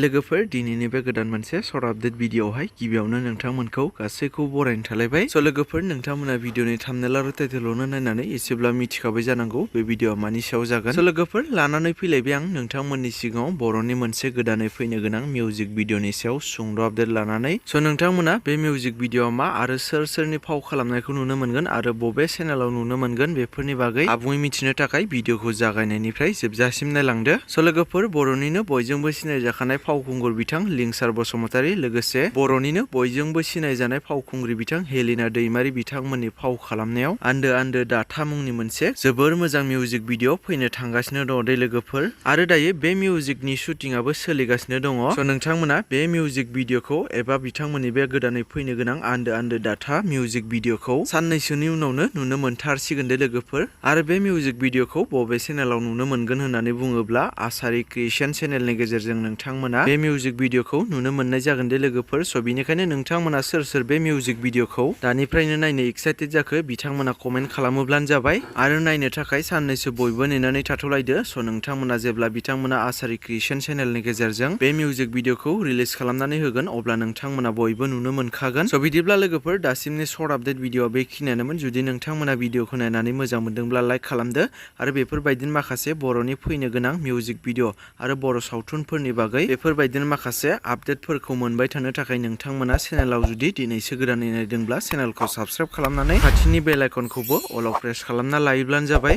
लोगोफोर दिनैनि बे गोदान मोनसे सर्ट आपडेट भिडिअआवहाय गिबियावनो नोंथांमोनखौ गासैखौ बरायनो थालायबाय। स' लोगोफोर नोंथांमोना भिडिअनि थाम्बनेल आरो टाइटेलावनो नायनानै एसेब्ला मिथिखाबाय जानांगौ बे भिडिअआ मानि सायाव जागोन। स' लोगोफोर लानानै फैलायबाय आं नोंथांमोननि सिगाङाव बर'नि मोनसे गोदानै फैनो गोनां मिउजिक भिडिअनि सायाव सुंद' आपडेट लानानै। स' नोंथांमोना बे मिउजिक भिडिअआ मा आरो सोर सोरनि फाव खालामनायखौ नुनो मोनगोन आरो बबे चेनेलाव नुनो मोनगोन बेफोरनि बागै आबुङै मिथिनो थाखाय भिडिअखौ जागायनायनिफ्राय जोबजासिम नायलांदो। स' लोगोफोर बर'निनो बयजोंबो सिनायजाखानाय फावखुंगुर बिथां लिंसार बसुमतारी लोगोसे बर'निनो बयजोंबो सिनायजानाय फावखुंग्रि बिथां हेलिना दैमारी बिथांमोननि फाव खालामनायाव आन्दो आन्दो दाथा मुंनि मोनसे जोबोर मोजां मिउजिक भिडिअ फैनो थांगासिनो दङ दे लोगोफोर। आरो दायो बे मिउजिकनि शुटिंआबो सोलिगासिनो दङ। स' नोंथांमोना बे मिउजिक भिडिअखौ एबा बिथांमोननि बे गोदानै फैनो गोनां आन्दो आन्दो दाथा मिउजिक भिडिअखौ साननैसोनि उनावनो नुनो मोनथारसिगोन दे लोगोफोर। आरो बे मिउजिक भिडिअखौ बबे चेनेलाव नुनो मोनगोन होननानै बुङोब्ला आसारि क्रिएशन चेनेलनि गेजेरजों नोंथांमोना बे मिउजिक भिडिअखौ नुनो मोननाय जागोन दे लोगोफोर। स' बिनिखायनो नोंथांमोना सोर सोर बे मिउजिक भिडिअखौ दानिफ्रायनो नायनो एक्साइटेड जाखो बिथांमोना कमेन्ट खालामोब्लानो जाबाय। आरो नायनो थाखाय साननैसो बयबो नेनानै थाथ'लायदो। स' नोंथांमोना जेब्ला बिथांमोना आसारि क्रिएशन चेनेलनि गेजेरजों बे मिउजिक भिडिअखौ रिलिज खालामनानै होगोन अब्ला नोंथांमोना बयबो नुनो मोनखागोन। स' बिदिब्ला लोगोफोर दासिमनि सर्ट आपडेट भिडिअआ बेखिनियानोमोन। जुदि नोंथांमोना भिडिअखौ नायनानै मोजां मोनदोंब्ला लाइक खालामदो आरो बेफोरबायदिनो माखासे बर'नि फैनो गोनां मिउजिक भिडिअ आरो बर' सावथुनफोरनि बागै बेफोरबायदिनो माखासे आपडेटफोरखौ मोनबाय थानो थाखाय नोंथांमोना चेनेलाव जुदि दिनैसो गोदानै नायदोंब्ला चेनेलखौ साबस्क्राइब खालामनानै खाथिनि बेल आइकनखौबो अलाव प्रेस खालामना लायोब्लानो जाबाय।